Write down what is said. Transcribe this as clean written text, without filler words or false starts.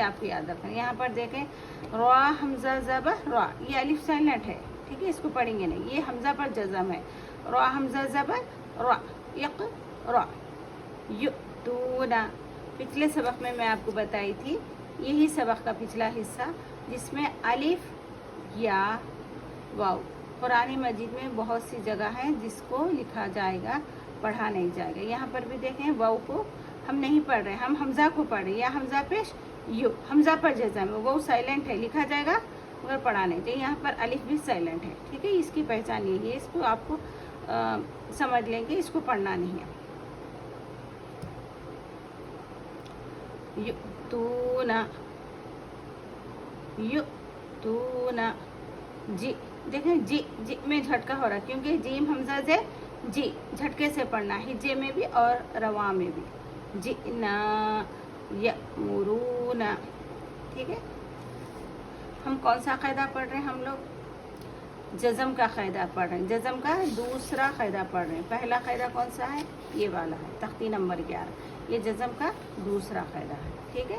آپ کو یاد رکھنا. یہاں پر دیکھیں را حمزہ زبر را, یہ الف سائلنٹ ہے, ٹھیک ہے, اس کو پڑھیں گے نہیں. یہ حمزہ پر جزم ہے, را حمزہ زبر را, را. یؤتونا, پچھلے سبق میں آپ کو بتائی تھی, یہی سبق کا پچھلا حصہ جس میں الف یا واو. قرآن مجید میں بہت سی جگہ ہیں جس کو لکھا جائے گا, پڑھا نہیں جائے گا. یہاں پر بھی دیکھیں واو کو ہم نہیں پڑھ رہے, ہم حمزہ کو پڑھ رہے ہیں, یا حمزہ پیش یو, حمزہ پر جزم ہے, وہ سائلنٹ ہے, لکھا جائے گا مگر پڑھا نہیں جائے. یہاں پر الف بھی سائلنٹ ہے, ٹھیک ہے, اس کی پہچان یہی ہے. اس کو آپ کو سمجھ لیں گے, اس کو پڑھنا نہیں ہے. یؤتونا, یؤتونا, جی دیکھیں جی, جی میں جھٹکا ہو رہا ہے کیونکہ جیم حمزہ سے جی جھٹکے سے پڑھنا ہے, ہجے میں بھی اور رواں میں بھی. جئنا یأمرون, ٹھیک ہے. ہم کون سا قاعدہ پڑھ رہے ہیں؟ ہم لوگ جزم کا قاعدہ پڑھ رہے ہیں, جزم کا دوسرا قاعدہ پڑھ رہے ہیں. پہلا قاعدہ کون سا ہے؟ یہ والا ہے, تختی نمبر 11. یہ جزم کا دوسرا قاعدہ ہے, ٹھیک ہے.